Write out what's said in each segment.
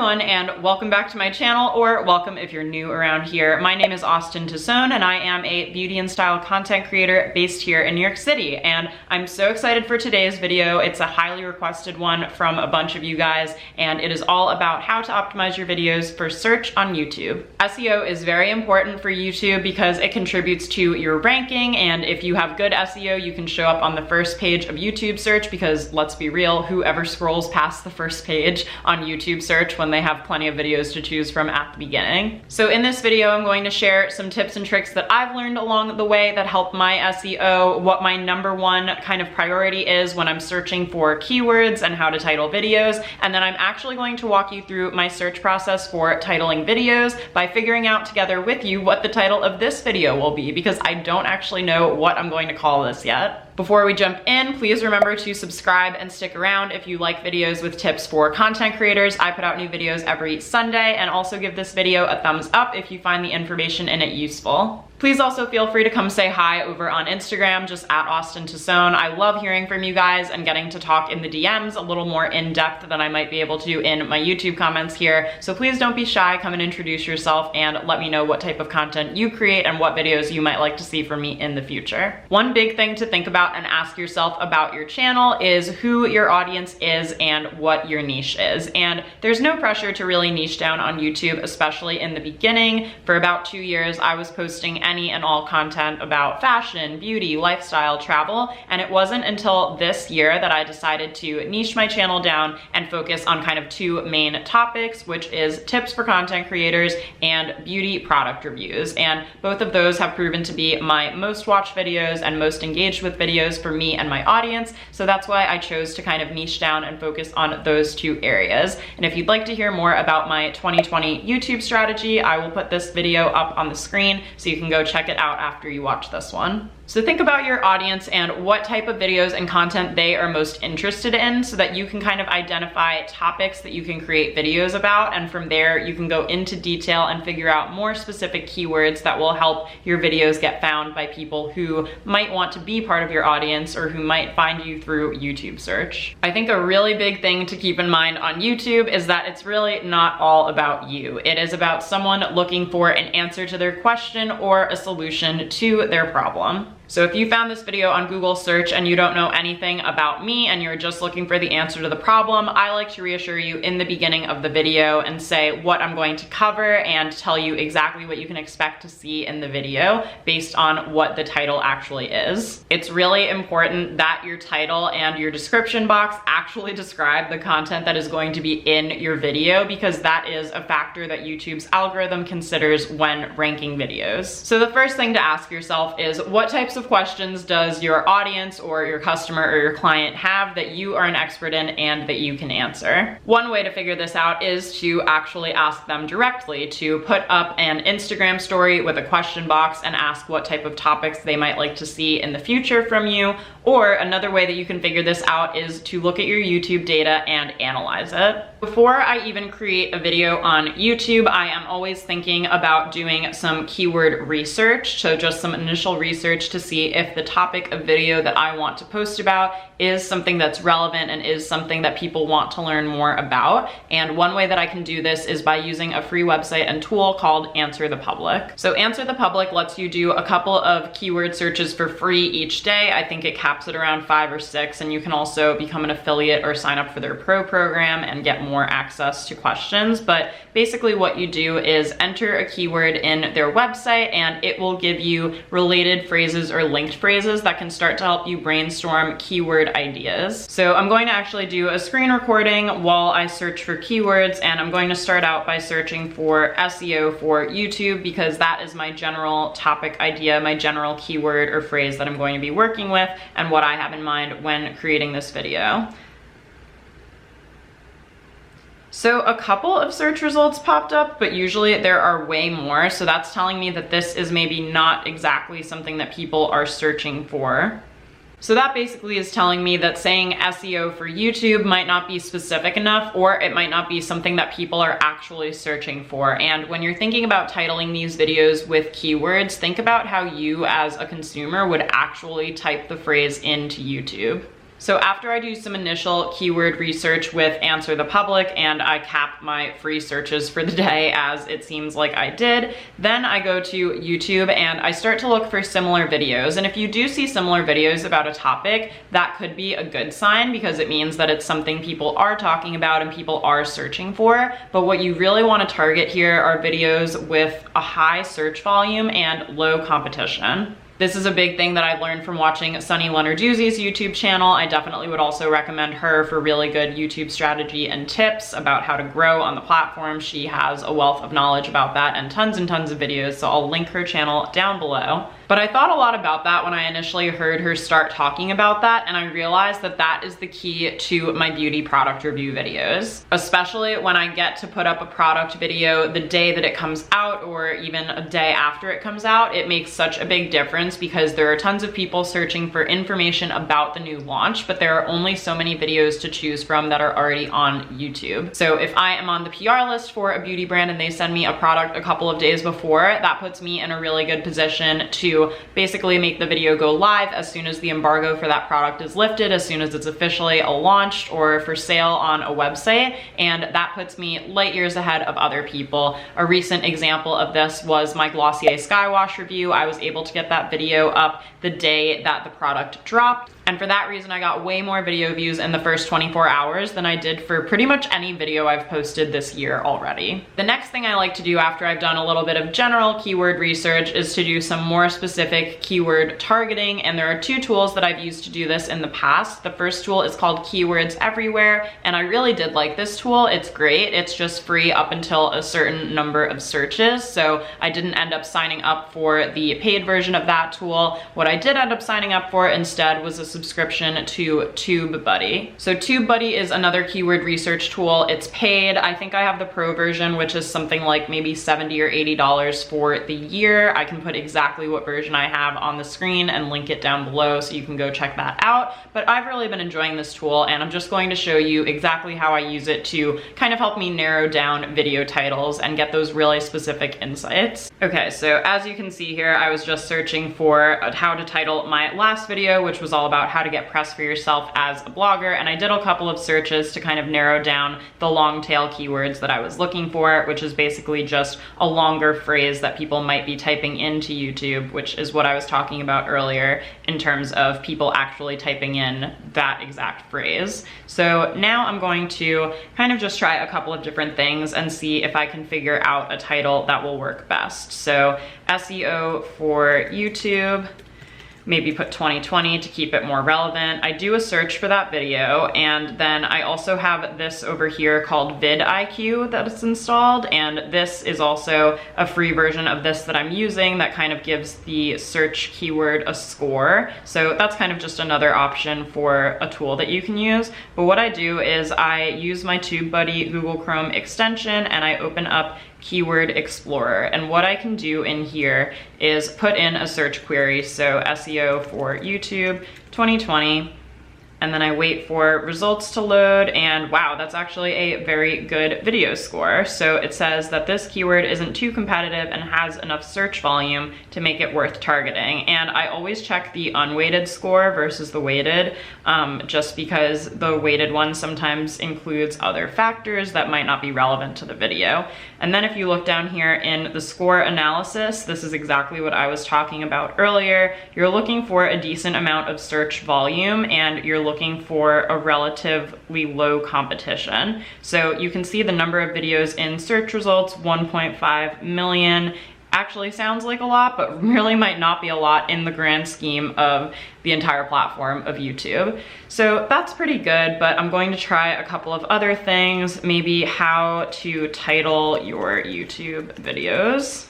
everyone, and welcome back to my channel, or welcome if you're new around here. My name is Austen Tosone, and I am a beauty and style content creator based here in New York City, and I'm so excited for today's video. It's a highly requested one from a bunch of you guys, and it is all about how to optimize your videos for search on YouTube. SEO is very important for YouTube because it contributes to your ranking, and if you have good SEO, you can show up on the first page of YouTube search because, let's be real, whoever scrolls past the first page on YouTube search when they have plenty of videos to choose from at the beginning. So in this video, I'm going to share some tips and tricks that I've learned along the way that help my SEO, what my #1 kind of priority is when I'm searching for keywords and how to title videos. And then I'm actually going to walk you through my search process for titling videos by figuring out together with you what the title of this video will be, because I don't actually know what I'm going to call this yet. Before we jump in, please remember to subscribe and stick around if you like videos with tips for content creators. I put out new videos every Sunday, and also give this video a thumbs up if you find the information in it useful. Please also feel free to come say hi over on Instagram, just at Austen Tosone. I love hearing from you guys and getting to talk in the DMs a little more in depth than I might be able to in my YouTube comments here. So please don't be shy, come and introduce yourself and let me know what type of content you create and what videos you might like to see from me in the future. One big thing to think about and ask yourself about your channel is who your audience is and what your niche is. And there's no pressure to really niche down on YouTube, especially in the beginning. For about 2 years, I was posting any and all content about fashion, beauty, lifestyle, travel, and it wasn't until this year that I decided to niche my channel down and focus on kind of 2 main topics, which is tips for content creators and beauty product reviews. And both of those have proven to be my most watched videos and most engaged with videos for me and my audience, so that's why I chose to kind of niche down and focus on those 2 areas. And if you'd like to hear more about my 2020 YouTube strategy, I will put this video up on the screen so you can go check it out after you watch this one. So think about your audience and what type of videos and content they are most interested in so that you can kind of identify topics that you can create videos about, and from there you can go into detail and figure out more specific keywords that will help your videos get found by people who might want to be part of your audience or who might find you through YouTube search. I think a really big thing to keep in mind on YouTube is that it's really not all about you. It is about someone looking for an answer to their question or a solution to their problem. So if you found this video on Google search and you don't know anything about me and you're just looking for the answer to the problem, I like to reassure you in the beginning of the video and say what I'm going to cover and tell you exactly what you can expect to see in the video based on what the title actually is. It's really important that your title and your description box actually describe the content that is going to be in your video, because that is a factor that YouTube's algorithm considers when ranking videos. So the first thing to ask yourself is, what types of questions does your audience or your customer or your client have that you are an expert in and that you can answer? One way to figure this out is to actually ask them directly, to put up an Instagram story with a question box and ask what type of topics they might like to see in the future from you. Or another way that you can figure this out is to look at your YouTube data and analyze it. Before I even create a video on YouTube, I am always thinking about doing some keyword research. So just some initial research to see if the topic of video that I want to post about is something that's relevant and is something that people want to learn more about. And one way that I can do this is by using a free website and tool called Answer the Public. So Answer the Public lets you do a couple of keyword searches for free each day. I think it caps it around 5 or 6, and you can also become an affiliate or sign up for their pro program and get more access to questions. But basically what you do is enter a keyword in their website, and it will give you related phrases or linked phrases that can start to help you brainstorm keyword ideas. So I'm going to actually do a screen recording while I search for keywords, and I'm going to start out by searching for SEO for YouTube, because that is my general topic idea, my general keyword or phrase that I'm going to be working with and what I have in mind when creating this video. So a couple of search results popped up, but usually there are way more. So that's telling me that this is maybe not exactly something that people are searching for. So that basically is telling me that saying SEO for YouTube might not be specific enough, or it might not be something that people are actually searching for. And when you're thinking about titling these videos with keywords, think about how you as a consumer would actually type the phrase into YouTube. So after I do some initial keyword research with Answer the Public and I cap my free searches for the day, as it seems like I did, then I go to YouTube and I start to look for similar videos. And if you do see similar videos about a topic, that could be a good sign because it means that it's something people are talking about and people are searching for. But what you really want to target here are videos with a high search volume and low competition. This is a big thing that I've learned from watching Sunny Lenarduzzi's YouTube channel. I definitely would also recommend her for really good YouTube strategy and tips about how to grow on the platform. She has a wealth of knowledge about that and tons of videos, so I'll link her channel down below. But I thought a lot about that when I initially heard her start talking about that, and I realized that that is the key to my beauty product review videos, especially when I get to put up a product video the day that it comes out or even a day after it comes out. It makes such a big difference because there are tons of people searching for information about the new launch, but there are only so many videos to choose from that are already on YouTube. So if I am on the PR list for a beauty brand and they send me a product a couple of days before, that puts me in a really good position to basically make the video go live as soon as the embargo for that product is lifted, as soon as it's officially launched or for sale on a website, and that puts me light years ahead of other people. A recent example of this was my Glossier Sky Wash review. I was able to get that video up the day that the product dropped, and for that reason I got way more video views in the first 24 hours than I did for pretty much any video I've posted this year already. The next thing I like to do after I've done a little bit of general keyword research is to do some more specific keyword targeting, and there are two tools that I've used to do this in the past. The first tool is called Keywords Everywhere, and I really did like this tool. It's great. It's just free up until a certain number of searches, so I didn't end up signing up for the paid version of that tool. What I did end up signing up for instead was a subscription to TubeBuddy. So TubeBuddy is another keyword research tool. It's paid. I think I have the pro version, which is something like maybe $70 or $80 for the year. I can put exactly what version I have on the screen and link it down below so you can go check that out. But I've really been enjoying this tool, and I'm just going to show you exactly how I use it to kind of help me narrow down video titles and get those really specific insights. Okay, so as you can see here, I was just searching for how to title my last video, which was all about how to get press for yourself as a blogger, and I did a couple of searches to kind of narrow down the long tail keywords that I was looking for, which is basically just a longer phrase that people might be typing into YouTube, which is what I was talking about earlier in terms of people actually typing in that exact phrase. So now I'm going to kind of just try a couple of different things and see if I can figure out a title that will work best. So SEO for YouTube, maybe put 2020 to keep it more relevant. I do a search for that video, and then I also have this over here called vidIQ that is installed, and this is also a free version of this that I'm using that kind of gives the search keyword a score. So that's kind of just another option for a tool that you can use. But what I do is I use my TubeBuddy Google Chrome extension and I open up Keyword Explorer, and what I can do in here is put in a search query, so SEO for YouTube 2020, and then I wait for results to load, and wow, that's actually a very good video score. So it says that this keyword isn't too competitive and has enough search volume to make it worth targeting. And I always check the unweighted score versus the weighted, just because the weighted one sometimes includes other factors that might not be relevant to the video. And then if you look down here in the score analysis, this is exactly what I was talking about earlier. You're looking for a decent amount of search volume, and you're looking for a relatively low competition. So you can see the number of videos in search results, 1.5 million. Actually sounds like a lot, but really might not be a lot in the grand scheme of the entire platform of YouTube. So that's pretty good, but I'm going to try a couple of other things, maybe how to title your YouTube videos.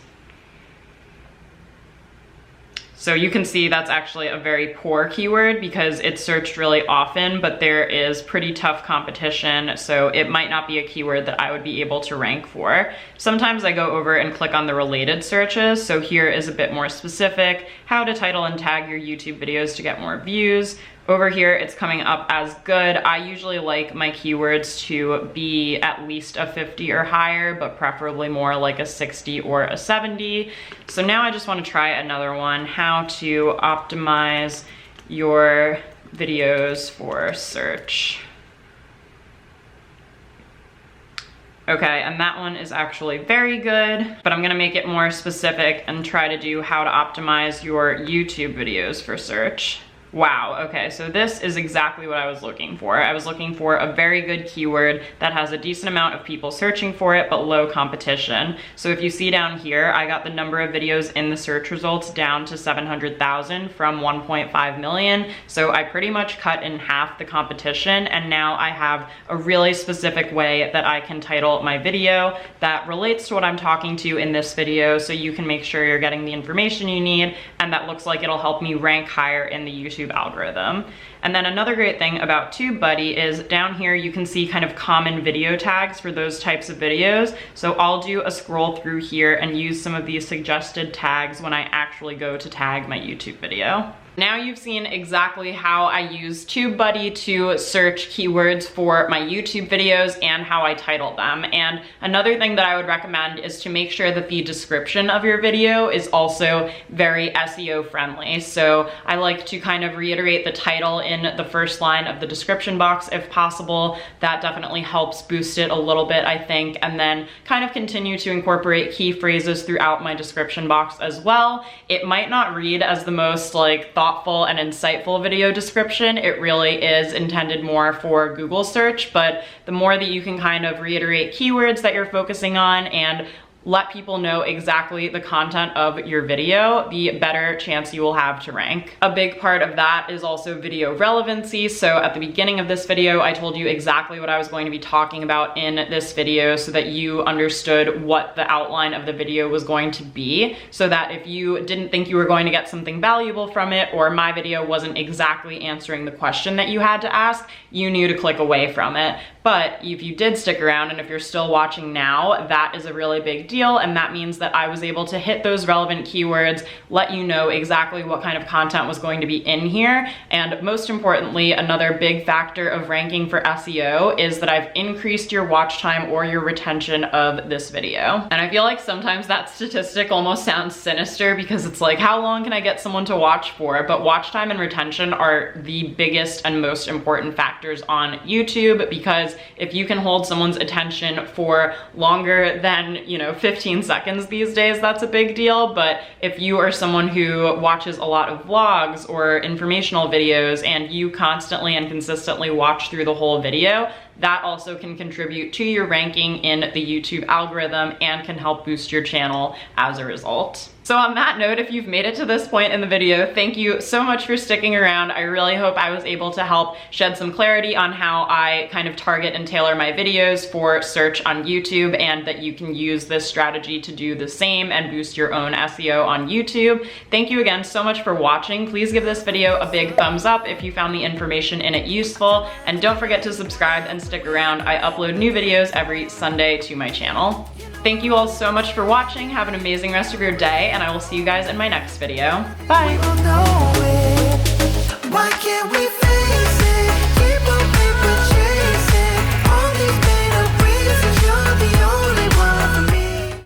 So you can see that's actually a very poor keyword because it's searched really often, but there is pretty tough competition, so it might not be a keyword that I would be able to rank for. Sometimes I go over and click on the related searches, so here is a bit more specific, how to title and tag your YouTube videos to get more views. Over here, it's coming up as good. I usually like my keywords to be at least a 50 or higher, but preferably more like a 60 or a 70. So now I just want to try another one, how to optimize your videos for search. Okay, and that one is actually very good, but I'm gonna make it more specific and try to do how to optimize your YouTube videos for search. Wow, okay, so this is exactly what I was looking for. I was looking for a very good keyword that has a decent amount of people searching for it, but low competition. So if you see down here, I got the number of videos in the search results down to 700,000 from 1.5 million. So I pretty much cut in half the competition, and now I have a really specific way that I can title my video that relates to what I'm talking to in this video, so you can make sure you're getting the information you need, and that looks like it'll help me rank higher in the YouTube algorithm. And then another great thing about TubeBuddy is down here you can see kind of common video tags for those types of videos. So I'll do a scroll through here and use some of these suggested tags when I actually go to tag my YouTube video. Now you've seen exactly how I use TubeBuddy to search keywords for my YouTube videos and how I title them. And another thing that I would recommend is to make sure that the description of your video is also very SEO friendly. So I like to kind of reiterate the title in the first line of the description box if possible. That definitely helps boost it a little bit, I think, and then kind of continue to incorporate key phrases throughout my description box as well. It might not read as the most like thoughtful and insightful video description. It really is intended more for Google search, but the more that you can kind of reiterate keywords that you're focusing on and let people know exactly the content of your video, the better chance you will have to rank. A big part of that is also video relevancy. So at the beginning of this video, I told you exactly what I was going to be talking about in this video so that you understood what the outline of the video was going to be, so that if you didn't think you were going to get something valuable from it, or my video wasn't exactly answering the question that you had to ask, you knew to click away from it. But if you did stick around and if you're still watching now, that is a really big deal, and that means that I was able to hit those relevant keywords, let you know exactly what kind of content was going to be in here, and most importantly, another big factor of ranking for SEO is that I've increased your watch time or your retention of this video. And I feel like sometimes that statistic almost sounds sinister because it's like, how long can I get someone to watch for? But watch time and retention are the biggest and most important factors on YouTube, because if you can hold someone's attention for longer than, 15 seconds these days, that's a big deal. But if you are someone who watches a lot of vlogs or informational videos and you constantly and consistently watch through the whole video, that also can contribute to your ranking in the YouTube algorithm and can help boost your channel as a result. So on that note, if you've made it to this point in the video, thank you so much for sticking around. I really hope I was able to help shed some clarity on how I kind of target and tailor my videos for search on YouTube, and that you can use this strategy to do the same and boost your own SEO on YouTube. Thank you again so much for watching. Please give this video a big thumbs up if you found the information in it useful, and don't forget to subscribe and stick around. I upload new videos every Sunday to my channel. Thank you all so much for watching. Have an amazing rest of your day, and I will see you guys in my next video. Bye!